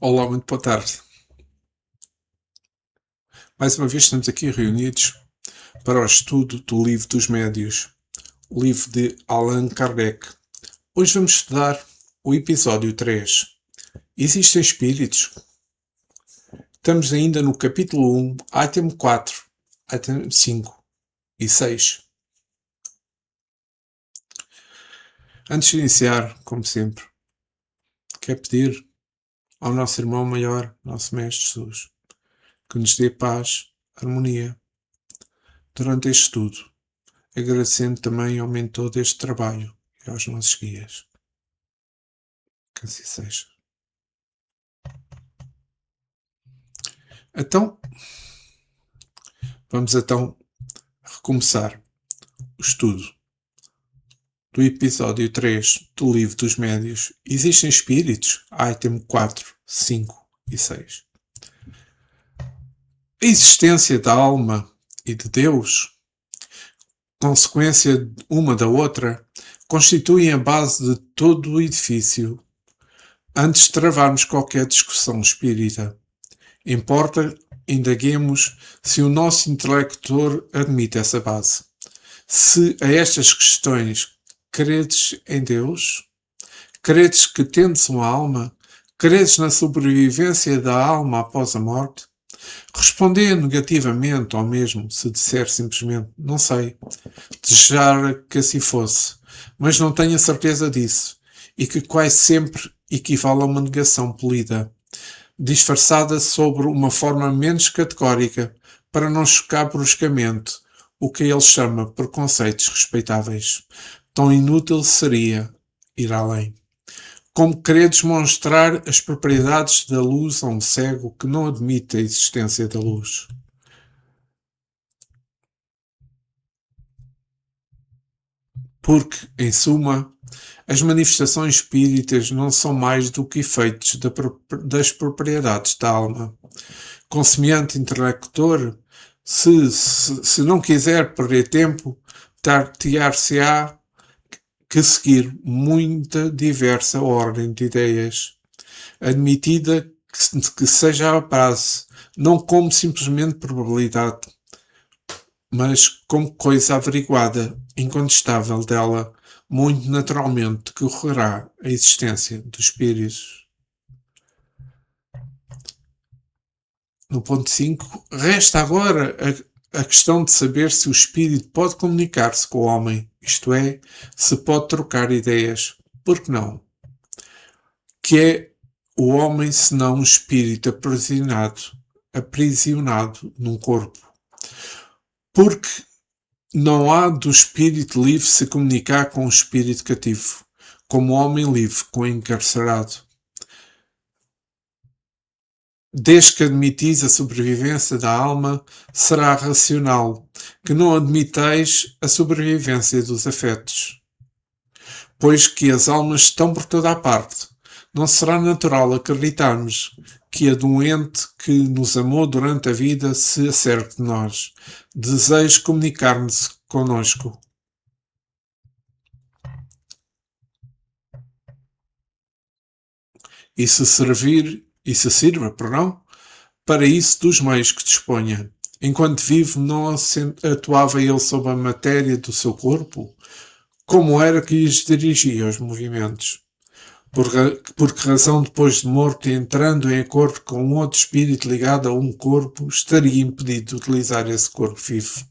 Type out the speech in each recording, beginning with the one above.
Olá, muito boa tarde. Mais uma vez estamos aqui reunidos para o estudo do Livro dos Médios, o livro de Allan Kardec. Hoje vamos estudar o episódio 3. Existem espíritos? Estamos ainda no capítulo 1, item 4, item 5 e 6. Antes de iniciar, como sempre, quero pedir ao nosso irmão maior, nosso Mestre Jesus, que nos dê paz, harmonia durante este estudo, agradecendo também ao mentor deste trabalho e aos nossos guias. Que assim seja. Então, vamos recomeçar o estudo do episódio 3 do Livro dos Médios. Existem espíritos? Item 4, 5 e 6. A existência da alma e de Deus, consequência uma da outra, constituem a base de todo o edifício. Antes de travarmos qualquer discussão espírita, importa indaguemos se o nosso interlocutor admite essa base. Se a estas questões credes em Deus, credes que tendes uma alma, credes na sobrevivência da alma após a morte, responder negativamente ou mesmo se disser simplesmente não sei, desejar que assim fosse, mas não tenho a certeza disso, e que quase sempre equivale a uma negação polida, disfarçada sobre uma forma menos categórica, para não chocar bruscamente o que ele chama preconceitos respeitáveis. Tão inútil seria ir além. Como querer demonstrar as propriedades da luz a um cego que não admite a existência da luz. Porque, em suma, as manifestações espíritas não são mais do que efeitos das propriedades da alma. Com semelhante interlocutor, se não quiser perder tempo, tar-se-á que seguir muita diversa ordem de ideias, admitida que seja a base, não como simplesmente probabilidade, mas como coisa averiguada, incontestável dela, muito naturalmente que ocorrerá a existência dos espíritos. No ponto 5, resta agora a questão de saber se o espírito pode comunicar-se com o homem, isto é, se pode trocar ideias. Por que não? Que é o homem senão um espírito aprisionado num corpo? Porque não há do espírito livre se comunicar com o espírito cativo, como o homem livre com o encarcerado. Desde que admitis a sobrevivência da alma, será racional, que não admiteis a sobrevivência dos afetos. Pois que as almas estão por toda a parte, não será natural acreditarmos que a doente que nos amou durante a vida se acerte de nós, deseje comunicar-se conosco. E se sirva, para isso dos meios que disponha. Enquanto vivo, não atuava ele sobre a matéria do seu corpo? Como era que lhes dirigia os movimentos? Por que razão, depois de morto e entrando em acordo com um outro espírito ligado a um corpo, estaria impedido de utilizar esse corpo vivo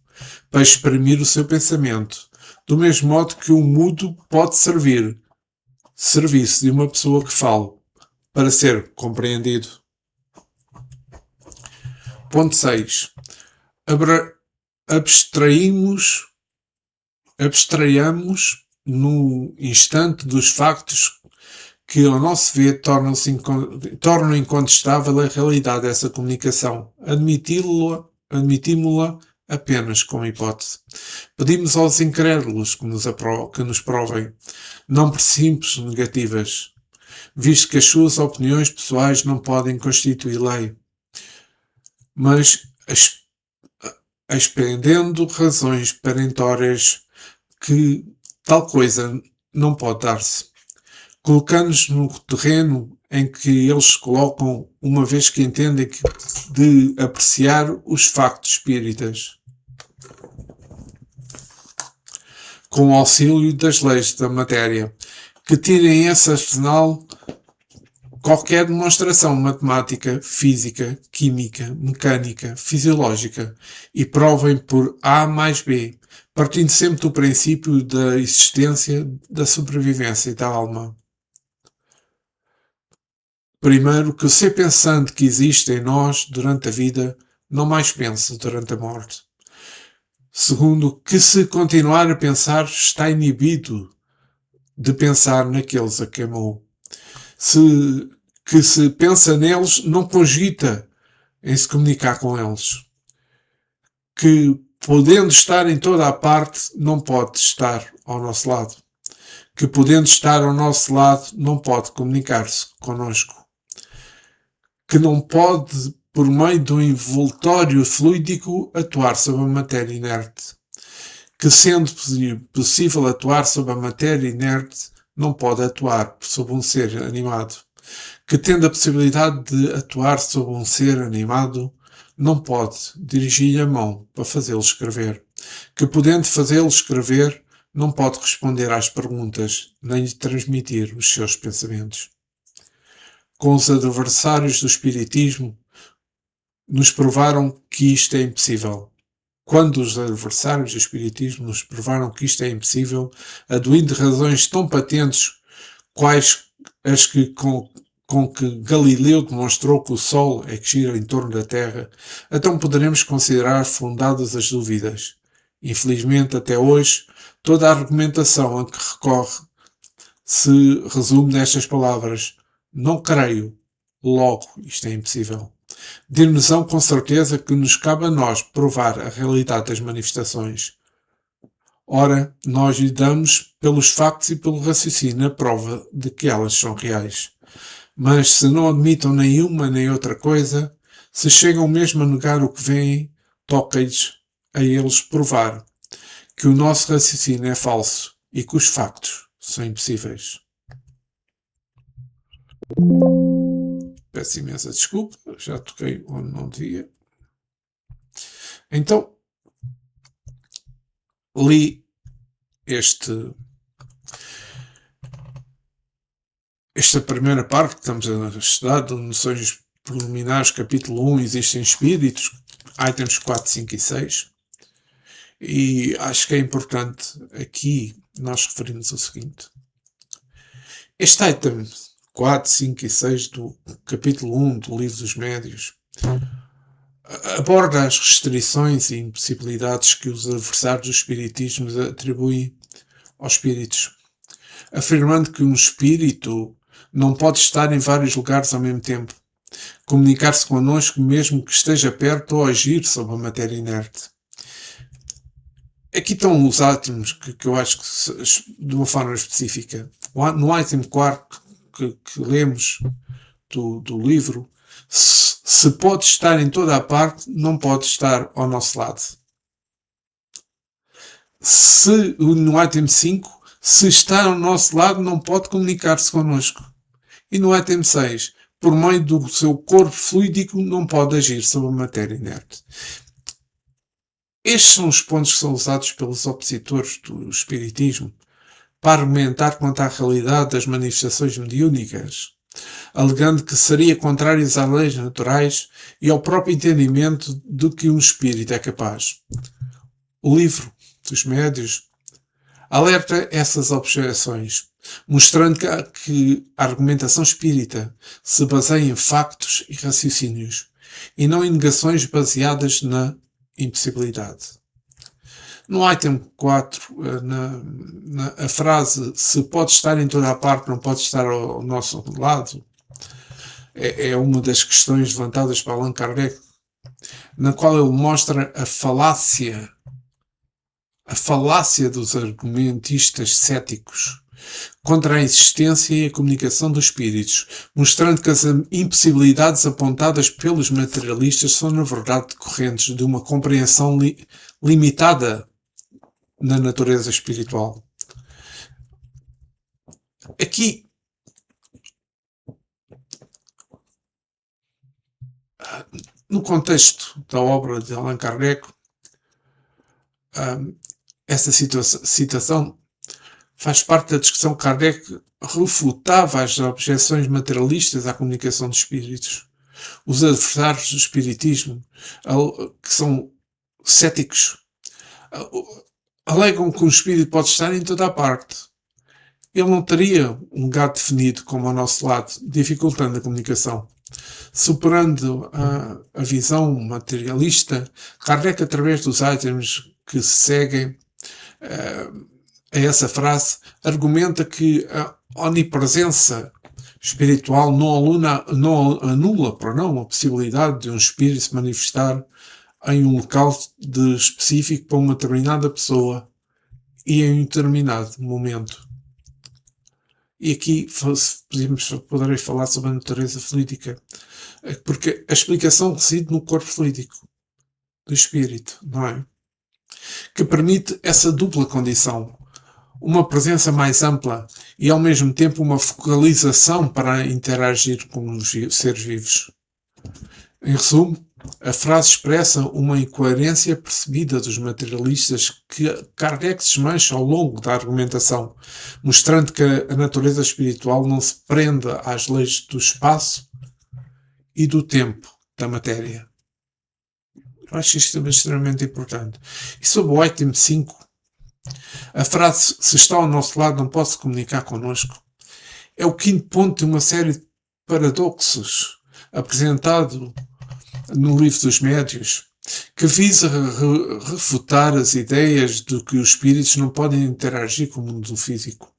para exprimir o seu pensamento, do mesmo modo que o mudo pode serviço de uma pessoa que fala, para ser compreendido. Ponto 6. Abstraiamos no instante dos factos que, ao nosso ver, tornam incontestável a realidade dessa comunicação. Admitimos-la apenas como hipótese. Pedimos aos incrédulos que nos provem, não por simples negativas, visto que as suas opiniões pessoais não podem constituir lei, mas expendendo razões perentórias que tal coisa não pode dar-se. Colocando-nos no terreno em que eles colocam, uma vez que entendem de apreciar os factos espíritas, com o auxílio das leis da matéria, que tirem esse arsenal qualquer demonstração matemática, física, química, mecânica, fisiológica e provem por A mais B, partindo sempre do princípio da existência, da sobrevivência da alma. Primeiro, que o ser pensante que existe em nós durante a vida não mais pense durante a morte. Segundo, que se continuar a pensar está inibido de pensar naqueles a que amou. Que se pensa neles não cogita em se comunicar com eles. Que podendo estar em toda a parte não pode estar ao nosso lado. Que podendo estar ao nosso lado não pode comunicar-se connosco. Que não pode, por meio do envoltório fluídico, atuar sobre a matéria inerte. Que, sendo possível atuar sobre a matéria inerte, não pode atuar sobre um ser animado. Que, tendo a possibilidade de atuar sobre um ser animado, não pode dirigir-lhe a mão para fazê-lo escrever. Que, podendo fazê-lo escrever, não pode responder às perguntas, nem lhe transmitir os seus pensamentos. Com os adversários do Espiritismo, nos provaram que isto é impossível. Quando os adversários do Espiritismo nos provaram que isto é impossível, aduindo razões tão patentes quais as que com que Galileu demonstrou que o Sol é que gira em torno da Terra, então poderemos considerar fundadas as dúvidas. Infelizmente, até hoje, toda a argumentação a que recorre se resume nestas palavras: não creio, logo isto é impossível. Dir-nos-ão com certeza que nos cabe a nós provar a realidade das manifestações. Ora, nós lhe damos, pelos factos e pelo raciocínio, a prova de que elas são reais. Mas se não admitam nenhuma nem outra coisa, se chegam mesmo a negar o que veem, toca-lhes a eles provar que o nosso raciocínio é falso e que os factos são impossíveis. Peço imensa desculpa, já toquei onde não devia. Então, li esta primeira parte que estamos a estudar, de noções preliminares, capítulo 1, existem espíritos, itens 4, 5 e 6. E acho que é importante aqui nós referirmos o seguinte. Este item 4, 5 e 6 do capítulo 1 do Livro dos Médios aborda as restrições e impossibilidades que os adversários do espiritismo atribuem aos espíritos, afirmando que um espírito não pode estar em vários lugares ao mesmo tempo, comunicar-se connosco mesmo que esteja perto ou agir sobre a matéria inerte. Aqui estão os átomos que eu acho que, de uma forma específica, no item 4 que lemos do livro, se pode estar em toda a parte, não pode estar ao nosso lado. No item 5, se está ao nosso lado, não pode comunicar-se connosco. E no item 6, por meio do seu corpo fluídico, não pode agir sobre a matéria inerte. Estes são os pontos que são usados pelos opositores do espiritismo para argumentar quanto à realidade das manifestações mediúnicas, alegando que seria contrários às leis naturais e ao próprio entendimento do que um espírito é capaz. O Livro dos Médios alerta essas objeções, mostrando que a argumentação espírita se baseia em factos e raciocínios, e não em negações baseadas na impossibilidade. No item 4, a frase se pode estar em toda a parte, não pode estar ao nosso lado, é uma das questões levantadas por Allan Kardec, na qual ele mostra a falácia dos argumentistas céticos contra a existência e a comunicação dos espíritos, mostrando que as impossibilidades apontadas pelos materialistas são, na verdade, decorrentes de uma compreensão limitada na natureza espiritual. Aqui, No contexto da obra de Allan Kardec, essa citação faz parte da discussão que Kardec refutava as objeções materialistas à comunicação de espíritos. Os adversários do espiritismo, que são céticos, alegam que o espírito pode estar em toda a parte. Ele não teria um lugar definido como ao nosso lado, dificultando a comunicação. Superando a visão materialista, Kardec, através dos items que se seguem a essa frase, argumenta que a onipresença espiritual não anula a possibilidade de um espírito se manifestar em um local específico para uma determinada pessoa e em um determinado momento. E aqui poderei falar sobre a natureza fluídica, porque a explicação reside no corpo fluídico do espírito, não é? Que permite essa dupla condição, uma presença mais ampla e ao mesmo tempo uma focalização para interagir com os seres vivos. Em resumo, a frase expressa uma incoerência percebida dos materialistas que Kardec desmancha ao longo da argumentação, mostrando que a natureza espiritual não se prende às leis do espaço e do tempo da matéria. Eu acho isto extremamente importante. E sobre o item 5, a frase "se está ao nosso lado não pode se comunicar connosco" é o quinto ponto de uma série de paradoxos apresentado no Livro dos Médiuns, que visa refutar as ideias de que os espíritos não podem interagir com o mundo físico,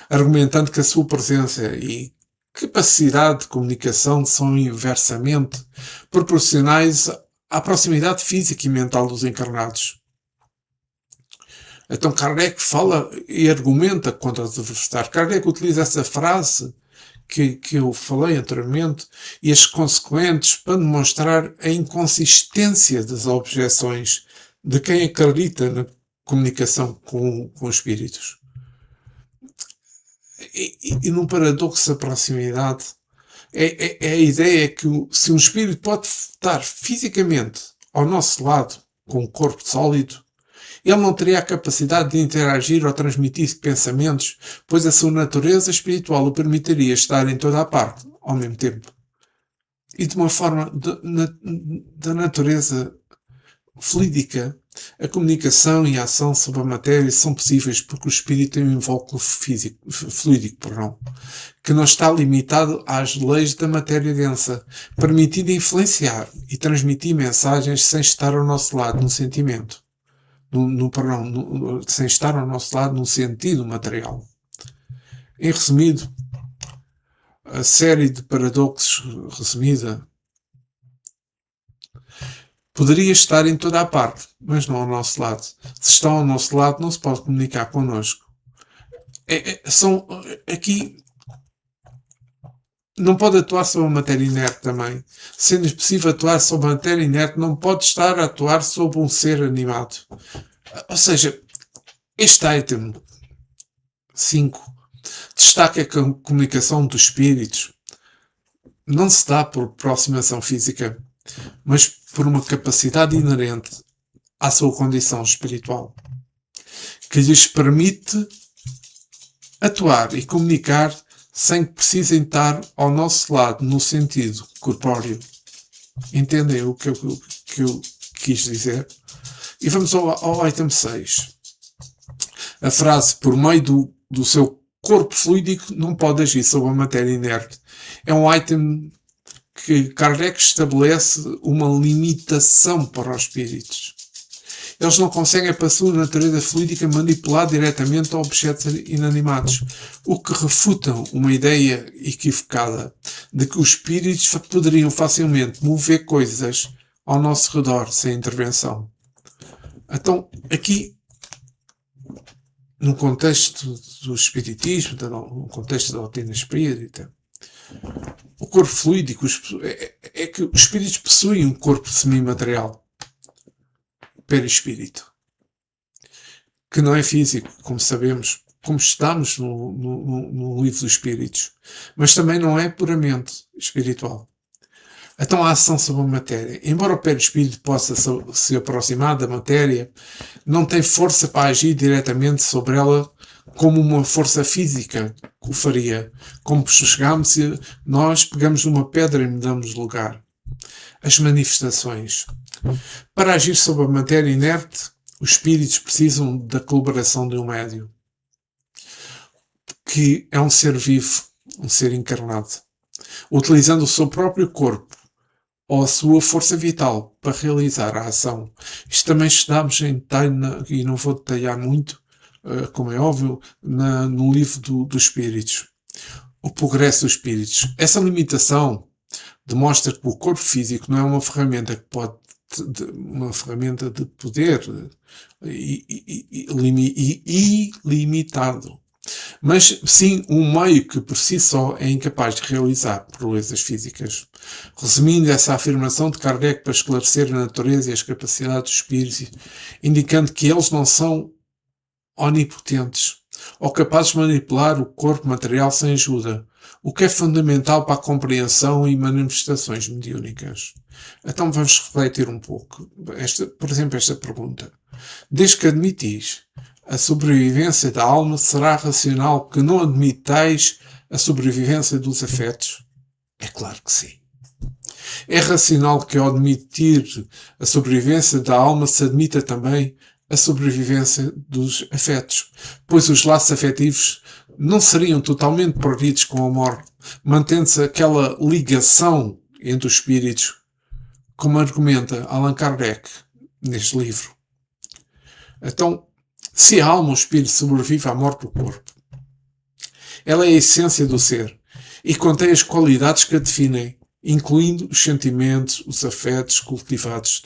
argumentando que a sua presença e capacidade de comunicação são inversamente proporcionais à proximidade física e mental dos encarnados. Então Kardec fala e argumenta contra os adversários. Kardec utiliza essa frase que eu falei anteriormente e as consequentes para demonstrar a inconsistência das objeções de quem acredita na comunicação com espíritos. E num paradoxo da proximidade, a ideia que se um espírito pode estar fisicamente ao nosso lado com um corpo sólido, ele não teria a capacidade de interagir ou transmitir pensamentos, pois a sua natureza espiritual o permitiria estar em toda a parte, ao mesmo tempo. E de uma forma da natureza fluídica, a comunicação e a ação sobre a matéria são possíveis porque o espírito tem um invólucro fluídico, que não está limitado às leis da matéria densa, permitindo influenciar e transmitir mensagens sem estar ao nosso lado no sentimento. Sem estar ao nosso lado no sentido material. Em resumido, a série de paradoxos resumida poderia estar em toda a parte, mas não ao nosso lado. Se está ao nosso lado, não se pode comunicar connosco. Aqui não pode atuar sobre a matéria inerte também. Sendo possível atuar sobre a matéria inerte, não pode estar a atuar sobre um ser animado. Ou seja, este item 5 destaca que a comunicação dos espíritos não se dá por aproximação física, mas por uma capacidade inerente à sua condição espiritual, que lhes permite atuar e comunicar sem que precisem estar ao nosso lado no sentido corpóreo. Entendem o que eu quis dizer? E vamos ao item 6. A frase "por meio do seu corpo fluídico não pode agir sobre a matéria inerte" é um item que Kardec estabelece uma limitação para os espíritos. Eles não conseguem, para a sua natureza fluídica, manipular diretamente objetos inanimados, o que refuta uma ideia equivocada de que os espíritos poderiam facilmente mover coisas ao nosso redor sem intervenção. Então, aqui, no contexto do espiritismo, no contexto da doutrina espírita, o corpo fluídico é que os espíritos possuem um corpo semimaterial, perispírito, que não é físico, como sabemos, como estamos no livro dos espíritos, mas também não é puramente espiritual. Então a ação sobre a matéria. Embora o perispírito possa se aproximar da matéria, não tem força para agir diretamente sobre ela como uma força física o faria. Como se chegarmos e nós pegamos numa pedra e mudamos de lugar. As manifestações. Para agir sobre a matéria inerte, os espíritos precisam da colaboração de um médium, que é um ser vivo, um ser encarnado, utilizando o seu próprio corpo ou a sua força vital para realizar a ação. Isto também estudamos em detalhe, e não vou detalhar muito, como é óbvio, no livro dos Espíritos. O progresso dos Espíritos. Essa limitação demonstra que o corpo físico não é uma ferramenta que pode uma ferramenta de poder ilimitado, mas sim um meio que por si só é incapaz de realizar proezas físicas. Resumindo essa afirmação de Kardec para esclarecer a natureza e as capacidades dos espíritos, indicando que eles não são onipotentes ou capazes de manipular o corpo material sem ajuda, o que é fundamental para a compreensão e manifestações mediúnicas. Então vamos refletir um pouco. Por exemplo, esta pergunta. Desde que admitis a sobrevivência da alma, será racional que não admitais a sobrevivência dos afetos? É claro que sim. É racional que ao admitir a sobrevivência da alma se admita também a sobrevivência dos afetos, pois os laços afetivos não seriam totalmente perdidos com a morte, mantendo-se aquela ligação entre os espíritos, como argumenta Allan Kardec neste livro. Então, se a alma ou o espírito sobrevive à morte do corpo, ela é a essência do ser e contém as qualidades que a definem, incluindo os sentimentos, os afetos cultivados,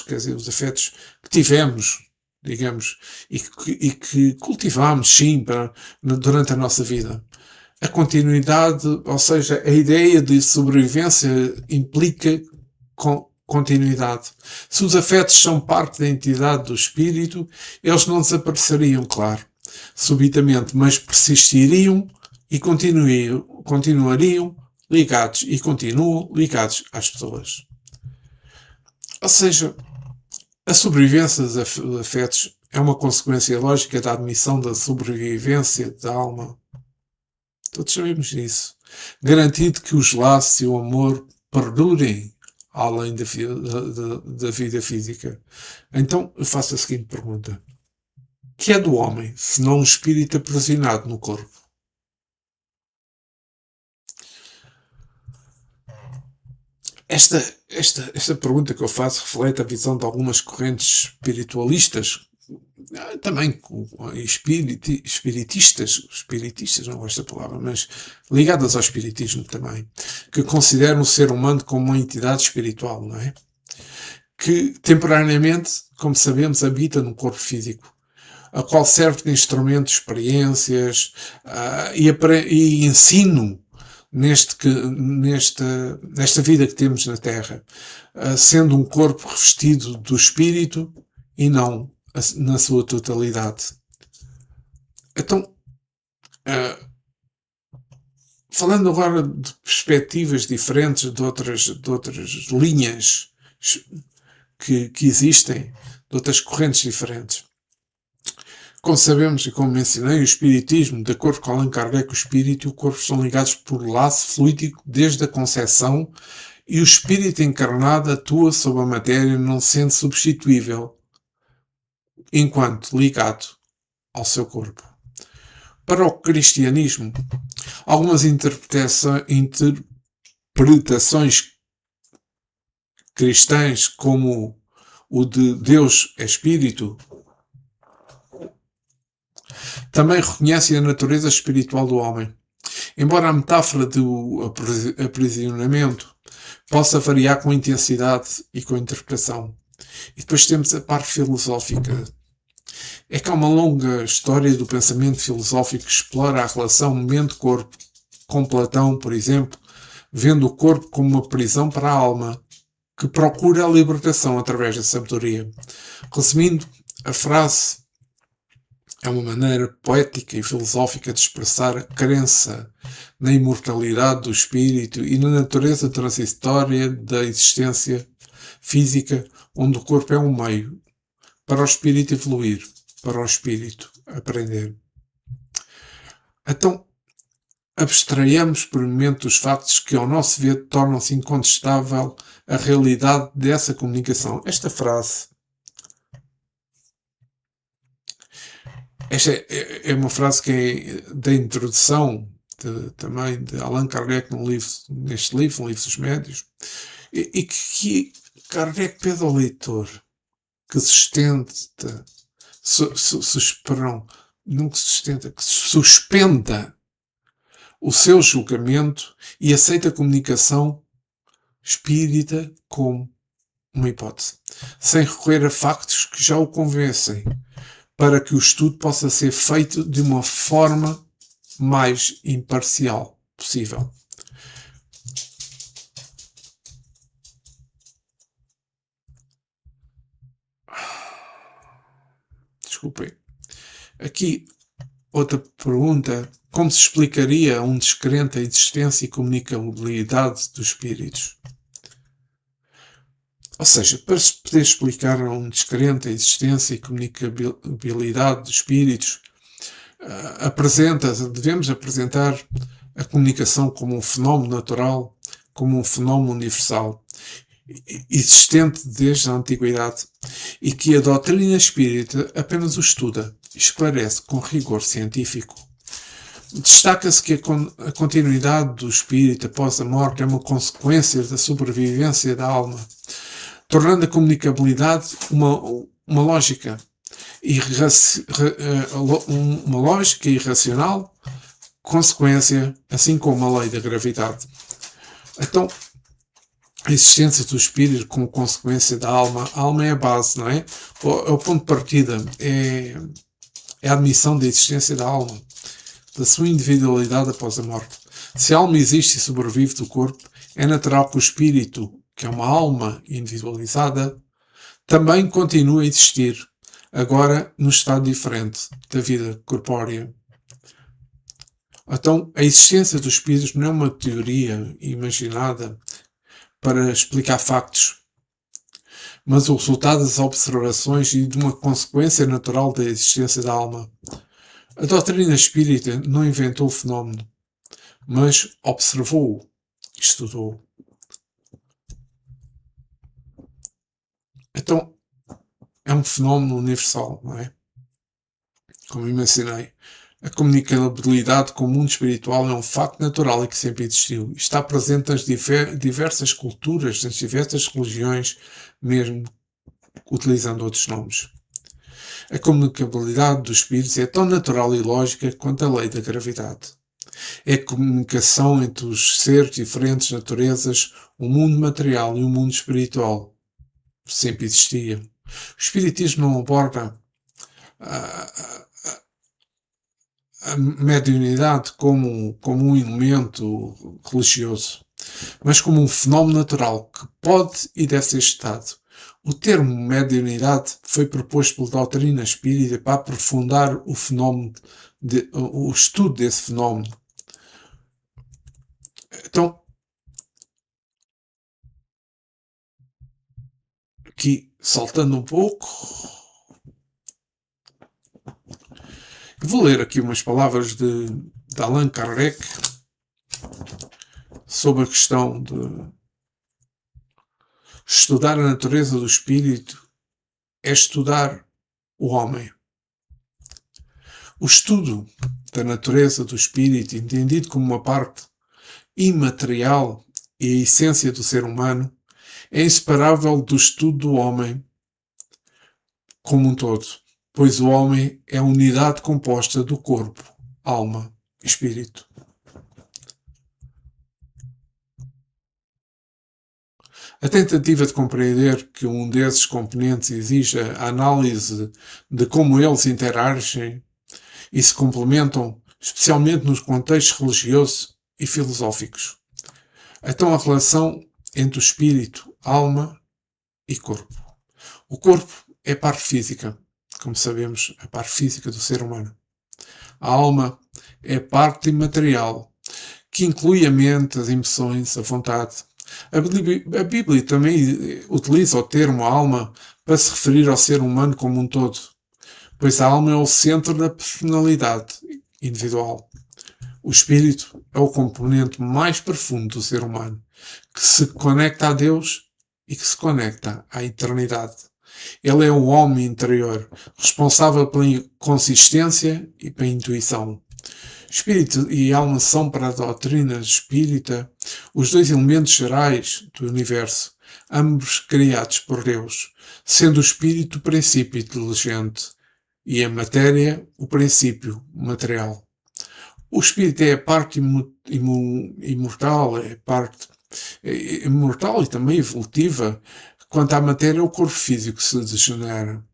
quer dizer, os afetos que tivemos, digamos, e que cultivamos, sim, durante a nossa vida. A continuidade, ou seja, a ideia de sobrevivência implica continuidade. Se os afetos são parte da entidade do espírito, eles não desapareceriam, claro, subitamente, mas persistiriam e continuariam ligados e continuam ligados às pessoas. Ou seja, a sobrevivência dos afetos é uma consequência lógica da admissão da sobrevivência da alma. Todos sabemos disso. Garantido que os laços e o amor perdurem além da vida física. Então, eu faço a seguinte pergunta. O que é do homem, se não um espírito aprisionado no corpo? Esta pergunta que eu faço reflete a visão de algumas correntes espiritualistas, também espiritistas, não gosto da palavra, mas ligadas ao espiritismo também, que consideram o ser humano como uma entidade espiritual, não é? Que temporariamente, como sabemos, habita no corpo físico, a qual serve de instrumento, experiências e ensino nesta vida que temos na Terra, sendo um corpo revestido do espírito e não na sua totalidade. Então, falando agora de perspectivas diferentes, de outras linhas que existem, de outras correntes diferentes. Como sabemos e como mencionei, o espiritismo, de acordo com Allan Kardec, o espírito e o corpo são ligados por laço fluídico desde a concepção e o espírito encarnado atua sobre a matéria não sendo substituível enquanto ligado ao seu corpo. Para o cristianismo, algumas interpretações cristãs, como o de Deus é espírito, também reconhecem a natureza espiritual do homem. Embora a metáfora do aprisionamento possa variar com a intensidade e com a interpretação. E depois temos a parte filosófica. É que há uma longa história do pensamento filosófico que explora a relação mente-corpo, com Platão, por exemplo, vendo o corpo como uma prisão para a alma, que procura a libertação através da sabedoria. Resumindo, a frase É uma maneira poética e filosófica de expressar a crença na imortalidade do espírito e na natureza transitória da existência física, onde o corpo é um meio para o espírito evoluir, para o espírito aprender. Então, abstraiamos por um momento os factos que, ao nosso ver, tornam-se incontestável a realidade dessa comunicação. Esta é uma frase que é da introdução também de Allan Kardec neste livro, um livro dos médios, e que Kardec pede ao leitor que que suspenda o seu julgamento e aceita a comunicação espírita como uma hipótese, sem recorrer a factos que já o convencem, para que o estudo possa ser feito de uma forma mais imparcial possível. Desculpem. Aqui, outra pergunta. Como se explicaria a um descrente a existência e comunicabilidade dos espíritos? Ou seja, para se poder explicar a um descrente a existência e comunicabilidade dos espíritos, devemos apresentar a comunicação como um fenómeno natural, como um fenómeno universal, existente desde a antiguidade, e que a doutrina espírita apenas o estuda e esclarece com rigor científico. Destaca-se que a continuidade do espírito após a morte é uma consequência da sobrevivência da alma, tornando a comunicabilidade uma lógica irracional consequência, assim como a lei da gravidade. Então, a existência do espírito como consequência da alma. A alma é a base, não é? É o ponto de partida, é a admissão da existência da alma, da sua individualidade após a morte. Se a alma existe e sobrevive do corpo, é natural que o espírito, que é uma alma individualizada, também continue a existir, agora num estado diferente da vida corpórea. Então, a existência dos espíritos não é uma teoria imaginada para explicar factos, mas o resultado das observações e de uma consequência natural da existência da alma. A doutrina espírita não inventou o fenómeno, mas observou-o, estudou. Então, é um fenómeno universal, não é? Como eu mencionei, a comunicabilidade com o mundo espiritual é um facto natural e que sempre existiu. Está presente nas diversas culturas, nas diversas religiões, mesmo utilizando outros nomes. A comunicabilidade dos espíritos é tão natural e lógica quanto a lei da gravidade. É a comunicação entre os seres de diferentes naturezas, o mundo material e o mundo espiritual. Sempre existia. O espiritismo não aborda a mediunidade como um elemento religioso, mas como um fenómeno natural que pode e deve ser estudado. O termo mediunidade foi proposto pela doutrina espírita para aprofundar o fenómeno, o estudo desse fenómeno. Então, aqui, saltando um pouco, vou ler aqui umas palavras de Allan Kardec sobre a questão de estudar a natureza do espírito é estudar o homem. O estudo da natureza do espírito, entendido como uma parte imaterial e a essência do ser humano, é inseparável do estudo do homem como um todo, pois o homem é a unidade composta do corpo, alma e espírito. A tentativa de compreender que um desses componentes exija a análise de como eles interagem e se complementam, especialmente nos contextos religiosos e filosóficos. Então, a relação entre o espírito, alma e corpo. O corpo é a parte física, como sabemos, a parte física do ser humano. A alma é a parte imaterial, que inclui a mente, as emoções, a vontade. A Bíblia também utiliza o termo alma para se referir ao ser humano como um todo, pois a alma é o centro da personalidade individual. O espírito é o componente mais profundo do ser humano, que se conecta a Deus e que se conecta à eternidade. Ele é o homem interior, responsável pela consistência e pela intuição. Espírito e alma são, para a doutrina espírita, os dois elementos gerais do universo, ambos criados por Deus, sendo o espírito o princípio inteligente e a matéria o princípio material. O espírito é a parte imortal, é a parte imortal e também evolutiva. Quanto à matéria, é o corpo físico que se degenera.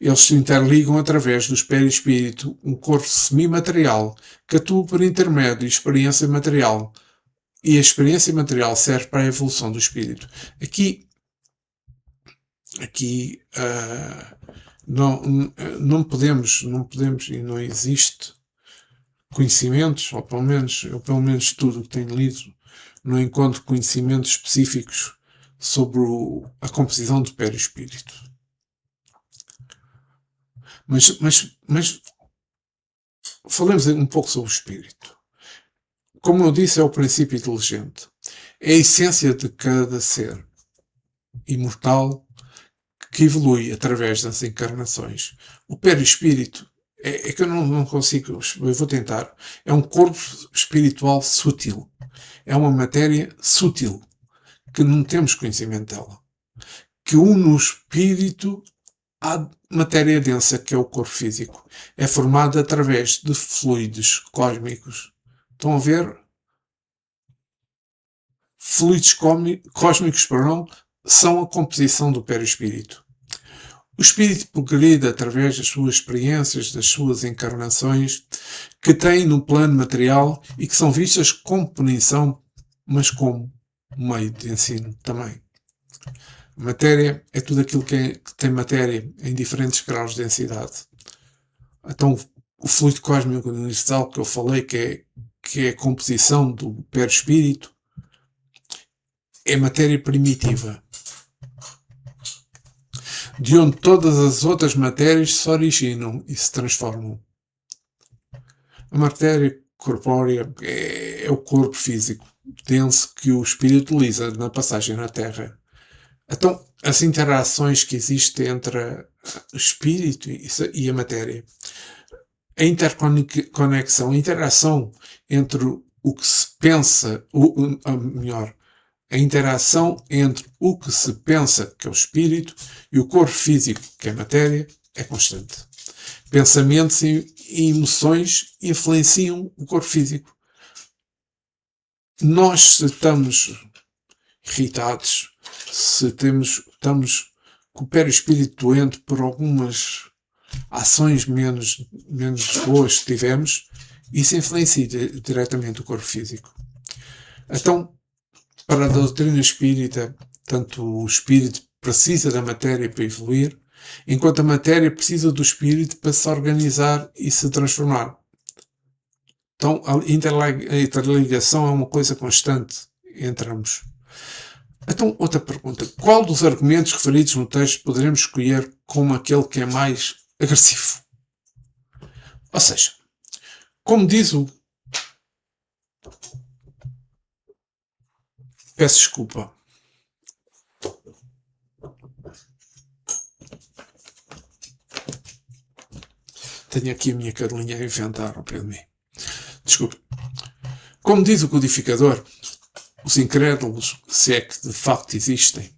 Eles se interligam através do perispírito, um corpo semimaterial que atua por intermédio de experiência material. E a experiência material serve para a evolução do espírito. Aqui não podemos e não existe conhecimentos, ou pelo menos tudo o que tenho lido, não encontro conhecimentos específicos sobre a composição do perispírito. Mas falemos um pouco sobre o espírito. Como eu disse, é o princípio inteligente. É a essência de cada ser imortal que evolui através das encarnações. O perispírito é que eu não consigo, eu vou tentar. É um corpo espiritual sutil. É uma matéria sutil, que não temos conhecimento dela, que une o espírito à matéria densa, que é o corpo físico. É formada através de fluidos cósmicos. Estão a ver? Fluidos cósmicos, são a composição do perispírito. O espírito progride através das suas experiências, das suas encarnações, que tem no plano material e que são vistas como punição, mas como meio de ensino também. A matéria é tudo aquilo que tem matéria em diferentes graus de densidade. Então, o fluido cósmico universal que eu falei, que é a composição do perispírito, é matéria primitiva, de onde todas as outras matérias se originam e se transformam. A matéria corpórea é o corpo físico denso que o espírito utiliza na passagem na Terra. Então, as interações que existem entre o espírito e a matéria, a interconexão, a interação entre o que se pensa, a interação entre o que se pensa, que é o espírito, e o corpo físico, que é a matéria, é constante. Pensamentos e emoções influenciam o corpo físico. Nós, se estamos irritados, se estamos com o perispírito doente por algumas ações menos boas que tivemos, isso influencia diretamente o corpo físico. Então, para a doutrina espírita, tanto o espírito precisa da matéria para evoluir, enquanto a matéria precisa do espírito para se organizar e se transformar. Então, a interligação é uma coisa constante entre ambos. Então, outra pergunta. Qual dos argumentos referidos no texto poderemos escolher como aquele que é mais agressivo? Ou seja, como diz o... Peço desculpa. Tenho aqui a minha carolinha a inventar ao pé de mim. Desculpe. Como diz o codificador, os incrédulos, se é que de facto existem,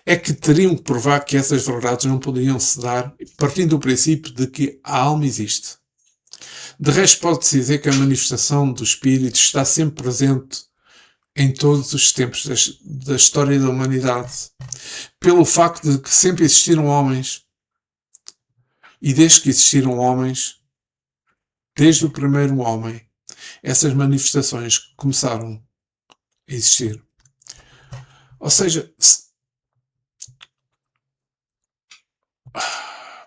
é que teriam que provar que essas verdades não poderiam se dar partindo do princípio de que a alma existe. De resto, pode-se dizer que a manifestação do espírito está sempre presente em todos os tempos da história da humanidade, pelo facto de que sempre existiram homens, e desde que existiram homens, desde o primeiro homem, essas manifestações começaram a existir. Ou seja,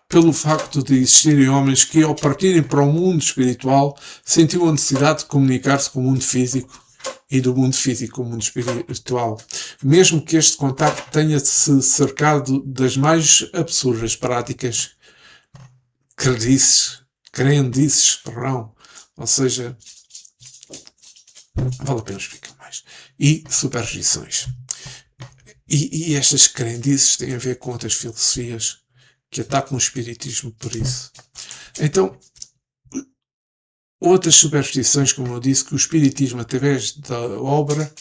pelo facto de existirem homens que, ao partirem para o mundo espiritual, sentiam a necessidade de comunicar-se com o mundo físico e do mundo físico com o mundo espiritual, mesmo que este contacto tenha-se cercado das mais absurdas práticas, crendices, ou seja, vale a pena explicar mais, e superstições. E estas crendices têm a ver com outras filosofias que atacam o espiritismo por isso. Então, outras superstições, como eu disse, que o espiritismo, através da obra,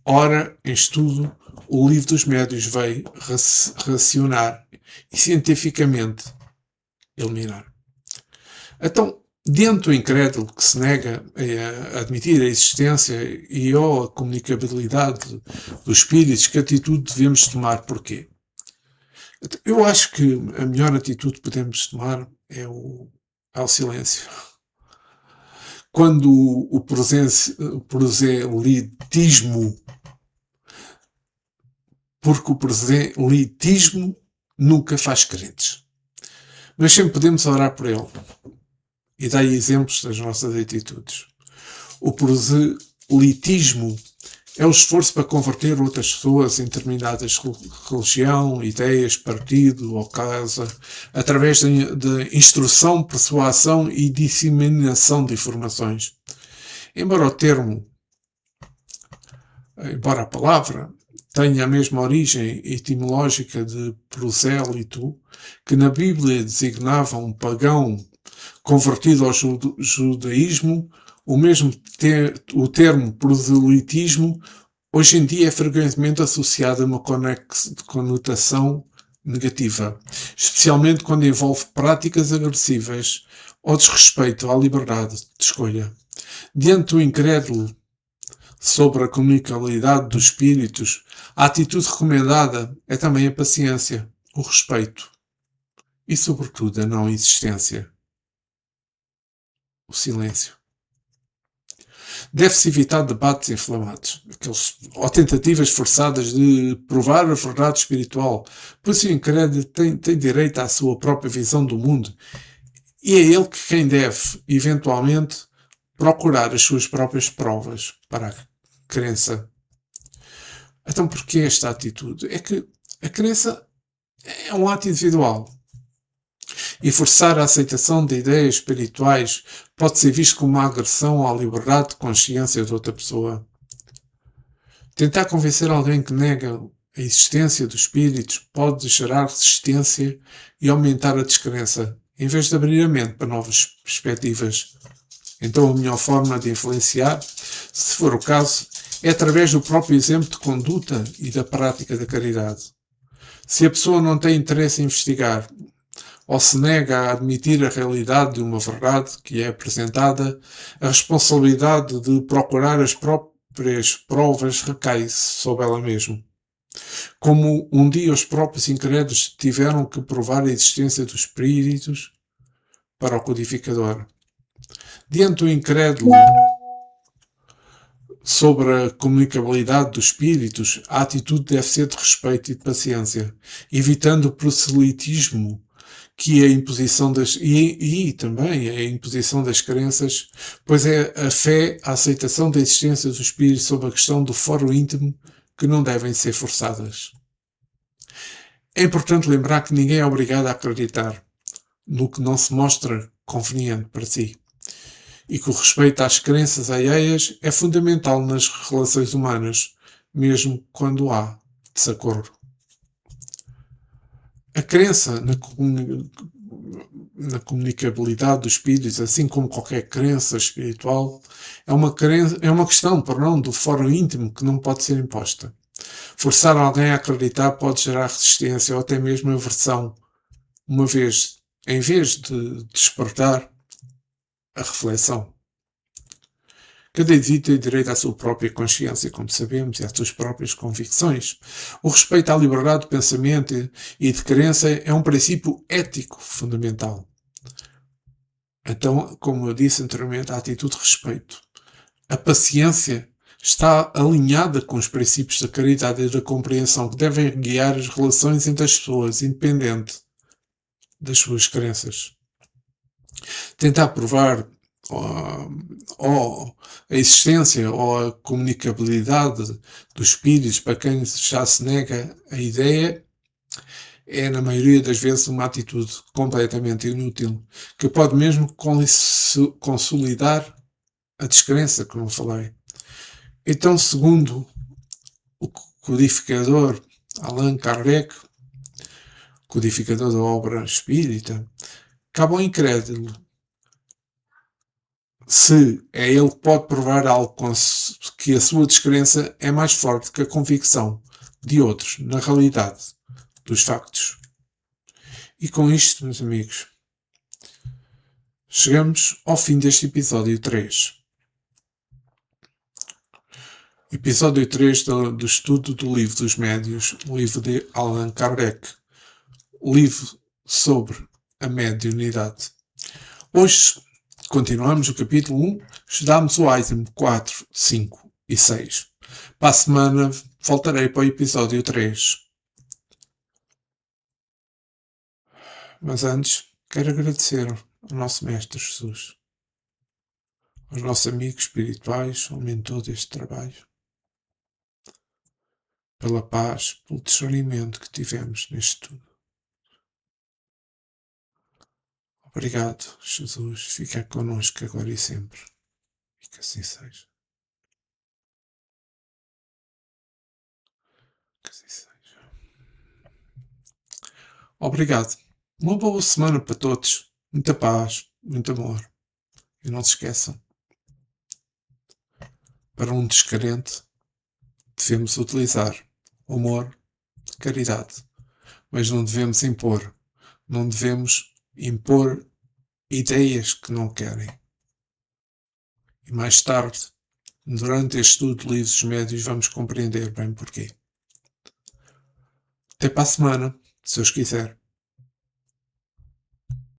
ora em estudo, o livro dos médiuns veio racionar e cientificamente eliminar. Então, dentro do incrédulo que se nega a admitir a existência e ou a comunicabilidade dos espíritos, que atitude devemos tomar? Porquê? Eu acho que a melhor atitude que podemos tomar é o silêncio. Quando o proselitismo, porque o proselitismo nunca faz crentes. Mas sempre podemos orar por ele e dar exemplos das nossas atitudes. O proselitismo é o esforço para converter outras pessoas em determinadas religião, ideias, partido ou causa, através de instrução, persuasão e disseminação de informações. Embora a palavra tenha a mesma origem etimológica de prosélito, que na Bíblia designava um pagão convertido ao judaísmo, o termo proselitismo hoje em dia é frequentemente associado a uma conotação negativa, especialmente quando envolve práticas agressivas ou desrespeito à liberdade de escolha. Diante do incrédulo sobre a comunicabilidade dos espíritos, a atitude recomendada é também a paciência, o respeito e, sobretudo, a não existência, o silêncio. Deve-se evitar debates inflamados, ou tentativas forçadas de provar a verdade espiritual, pois o incrédulo tem direito à sua própria visão do mundo e é ele quem deve, eventualmente, procurar as suas próprias provas para a crença. Então, porquê esta atitude? É que a crença é um ato individual. E forçar a aceitação de ideias espirituais pode ser visto como uma agressão à liberdade de consciência de outra pessoa. Tentar convencer alguém que nega a existência dos espíritos pode gerar resistência e aumentar a descrença, em vez de abrir a mente para novas perspectivas. Então a melhor forma de influenciar, se for o caso, é através do próprio exemplo de conduta e da prática da caridade. Se a pessoa não tem interesse em investigar, ou se nega a admitir a realidade de uma verdade que é apresentada, a responsabilidade de procurar as próprias provas recai sobre ela mesma. Como um dia os próprios incrédulos tiveram que provar a existência dos espíritos para o codificador. Diante do incrédulo sobre a comunicabilidade dos espíritos, a atitude deve ser de respeito e de paciência, evitando o proselitismo, que é a imposição e também a imposição das crenças, pois é a fé, a aceitação da existência dos espíritos sob a questão do foro íntimo que não devem ser forçadas. É importante lembrar que ninguém é obrigado a acreditar no que não se mostra conveniente para si, e que o respeito às crenças alheias é fundamental nas relações humanas, mesmo quando há desacordo. A crença na comunicabilidade dos espíritos, assim como qualquer crença espiritual, é uma questão, do foro íntimo que não pode ser imposta. Forçar alguém a acreditar pode gerar resistência ou até mesmo aversão, em vez de despertar a reflexão. Cada indivíduo tem direito à sua própria consciência, como sabemos, e às suas próprias convicções. O respeito à liberdade de pensamento e de crença é um princípio ético fundamental. Então, como eu disse anteriormente, a atitude de respeito. A paciência está alinhada com os princípios da caridade e da compreensão que devem guiar as relações entre as pessoas, independente das suas crenças. Tentar provar ou a existência ou a comunicabilidade dos espíritos para quem já se nega a ideia é, na maioria das vezes, uma atitude completamente inútil, que pode mesmo consolidar a descrença, como falei. Então, segundo o codificador Allan Kardec, codificador da obra espírita, cabe ao incrédulo, se é ele que pode provar algo que a sua descrença é mais forte que a convicção de outros na realidade dos factos. E com isto, meus amigos, chegamos ao fim deste episódio 3. Episódio 3 do estudo do Livro dos Médiuns, o livro de Allan Kardec, o livro sobre a mediunidade. Hoje continuamos o capítulo 1, estudámos o item 4, 5 e 6. Para a semana voltarei para o episódio 3. Mas antes, quero agradecer ao nosso Mestre Jesus, aos nossos amigos espirituais, ao mentor deste trabalho, pela paz, pelo discernimento que tivemos neste estudo. Obrigado, Jesus, fica connosco agora e sempre. E que assim seja. Que assim seja. Obrigado. Uma boa semana para todos. Muita paz, muito amor. E não se esqueçam, para um descrente, devemos utilizar humor, caridade, mas não devemos impor. Não devemos impor ideias que não querem. E mais tarde, durante este estudo de livros médios, vamos compreender bem porquê. Até para a semana, se Deus quiser.